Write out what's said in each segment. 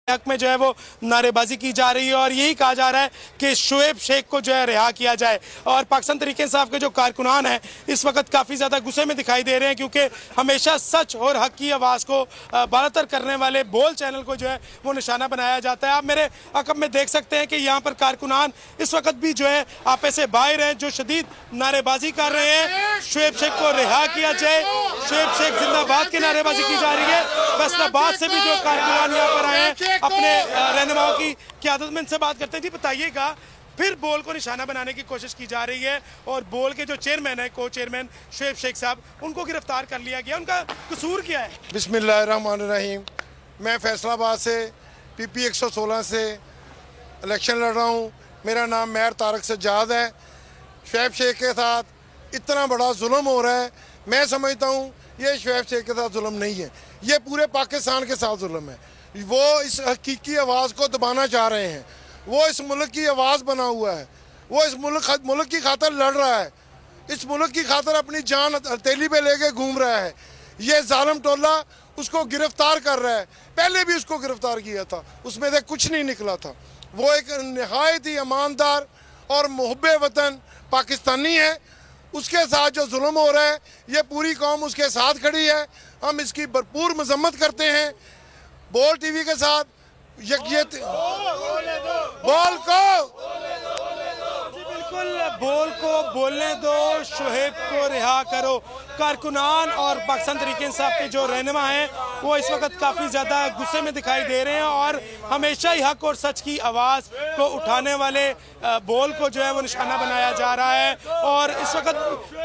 हक में जो है वो नारेबाजी की जा रही है और यही कहा जा रहा है कि शुएब शेख को जो है रिहा किया जाए। और पाकिस्तान तहरीक इंसाफ के जो कारकुनान हैं इस वक्त काफ़ी ज़्यादा गुस्से में दिखाई दे रहे हैं, क्योंकि हमेशा सच और हक की आवाज़ को बालातर करने वाले बोल चैनल को जो है वो निशाना बनाया जाता है। आप मेरे अकब में देख सकते हैं कि यहाँ पर कारकुनान इस वक्त भी जो है आपे से बाहर हैं, जो शदीद नारेबाजी कर रहे हैं। शुएब शेख को रिहा किया जाए, शुएब शेख जिंदाबाद की नारेबाजी की जा रही है। फैसलाबाद से भी जो कारकुनान यहाँ पर आए हैं अपने रहनुमाओं की क़यादत में, इनसे बात करते हैं। जी बताइएगा, फिर बोल को निशाना बनाने की कोशिश की जा रही है और बोल के जो चेयरमैन है, को चेयरमैन शुएब शेख साहब, उनको गिरफ्तार कर लिया गया। उनका कसूर क्या है? बिस्मिल्लाहिर्रहमानिर्रहीम। मैं फैसलाबाद से PP 116 से इलेक्शन लड़ रहा हूँ। मेरा नाम मेयर तारक सज्जाद है। शुएब शेख के साथ इतना बड़ा जुल्म हो रहा है, मैं समझता हूँ ये शुएब शेख के साथ जुल्म नहीं है, ये पूरे पाकिस्तान के साथ जुल्म है। वो इस हकीकी आवाज़ को दबाना चाह रहे हैं। वो इस मुल्क की आवाज़ बना हुआ है, वो इस मुल्क की खातर लड़ रहा है, इस मुल्क की खातर अपनी जान हथेली पे लेके घूम रहा है। ये जालिम टोला उसको गिरफ्तार कर रहा है, पहले भी उसको गिरफ्तार किया था, उसमें से कुछ नहीं निकला था। वो एक नहायत ही ईमानदार और मुहब्बे वतन पाकिस्तानी है। उसके साथ जो जुल्म हो रहा है, ये पूरी कौम उसके साथ खड़ी है। हम इसकी भरपूर मजम्मत करते हैं। बोल TV के साथ बोल को बोलने दो, शुएब को रिहा करो। कारकुनान और पाकिस्तान तहरीक इंसाफ के जो रहनुमा हैं वो इस वक्त काफ़ी ज़्यादा गुस्से में दिखाई दे रहे हैं और हमेशा ही हक और सच की आवाज़ को उठाने वाले बोल को जो है वो निशाना बनाया जा रहा है। और इस वक्त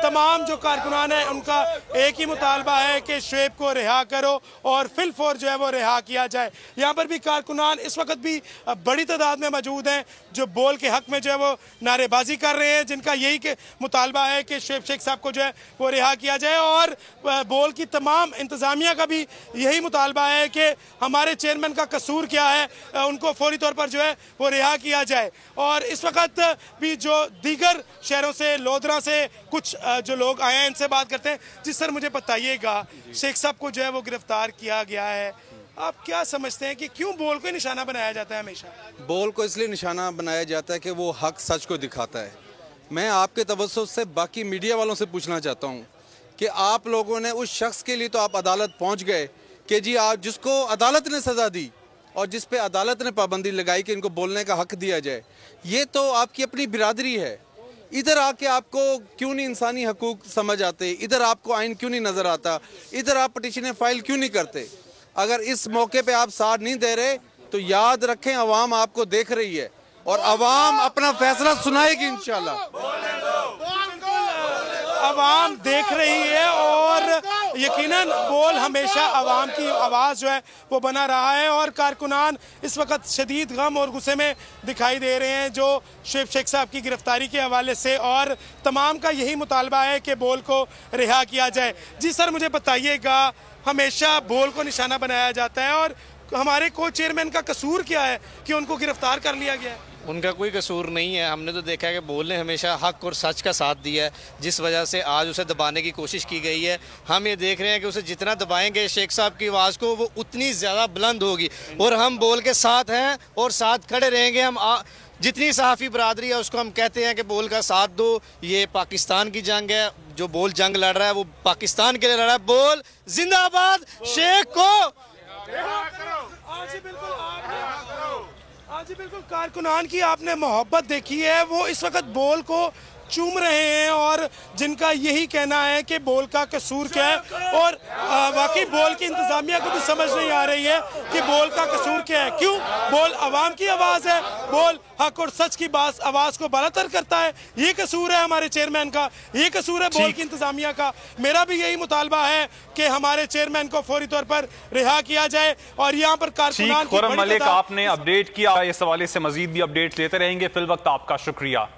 तमाम जो कारकुनान हैं उनका एक ही मुतालबा है कि शुएब को रिहा करो और फिलफौर जो है वो रिहा किया जाए। यहाँ पर भी कारकुनान इस वक्त भी बड़ी तादाद में मौजूद हैं जो बोल के हक में जो है वो नारेबाजी कर रहे हैं, जिनका यही के मुतालबा है कि शुएब शेख साहब को जो है वो रिहा किया जाए। और बोल की तमाम इंतज़ामिया का भी यही मुतालबा है कि हमारे चेयरमैन का कसूर क्या है, उनको फौरी तौर पर जो है वो रिहा किया जाए। और इस वक्त भी जो दीगर शहरों से, लोधरा से कुछ जो लोग आए हैं इनसे बात करते हैं। जिस सर मुझे बताइएगा, शेख साहब को जो है वो गिरफ्तार किया गया है, आप क्या समझते हैं कि क्यों बोल को निशाना बनाया जाता है? हमेशा बोल को इसलिए निशाना बनाया जाता है कि वो हक सच को दिखाता है। मैं आपके तवज्जुह से बाकी मीडिया वालों से पूछना चाहता हूँ कि आप लोगों ने उस शख्स के लिए तो आप अदालत पहुँच गए कि जी आप जिसको अदालत ने सज़ा दी और जिस पे अदालत ने पाबंदी लगाई कि इनको बोलने का हक दिया जाए, ये तो आपकी अपनी बिरादरी है। इधर आके आपको क्यों नहीं इंसानी हकूक समझ आते? इधर आपको आइन क्यों नहीं नज़र आता? इधर आप पिटीशन फाइल क्यों नहीं करते? अगर इस मौके पे आप साथ नहीं दे रहे तो याद रखें, अवाम आपको देख रही है और अवाम अपना फैसला सुनाएगी इंशाल्लाह। अवाम देख रही है और यकीनन बोल हमेशा अवाम की आवाज़ जो है वो बना रहा है। और कारकुनान इस वक्त शदीद गम और गुस्से में दिखाई दे रहे हैं जो शुएब शेख साहब की गिरफ्तारी के हवाले से, और तमाम का यही मुतालबा है कि बोल को रिहा किया जाए। जी सर मुझे बताइएगा, हमेशा बोल को निशाना बनाया जाता है और हमारे को चेयरमैन का कसूर क्या है कि उनको गिरफ्तार कर लिया गया है? उनका कोई कसूर नहीं है। हमने तो देखा है कि बोल ने हमेशा हक और सच का साथ दिया है, जिस वजह से आज उसे दबाने की कोशिश की गई है। हम ये देख रहे हैं कि उसे जितना दबाएंगे शेख साहब की आवाज़ को, वो उतनी ज़्यादा बुलंद होगी और हम बोल के साथ हैं और साथ खड़े रहेंगे। हम जितनी सहाफ़ी बरादरी है उसको हम कहते हैं कि बोल का साथ दो। ये पाकिस्तान की जंग है, जो बोल जंग लड़ रहा है वो पाकिस्तान के लिए लड़ रहा है। बोल जिंदाबाद, शेख को जी बिल्कुल कारकुनान की आपने मोहब्बत देखी है, वो इस वक्त बोल को चूम रहे हैं और जिनका यही कहना है कि बोल का कसूर क्या है। और वाकई बोल की इंतजामिया को भी समझ नहीं आ रही है कि बोल का कसूर क्या है। क्यों? बोल अवाम की आवाज़ है, बोल हक और सच की आवाज़ को बालातर करता है। ये कसूर है हमारे चेयरमैन का, ये कसूर है बोल की इंतजामिया का। मेरा भी यही मुतालबा है कि हमारे चेयरमैन को फौरी तौर पर रिहा किया जाए। और यहाँ पर कारकुनान खुर्रम मलिक, आपने अपडेट किया, इस हवाले से मजीद भी अपडेट लेते रहेंगे। फिल वक्त आपका शुक्रिया।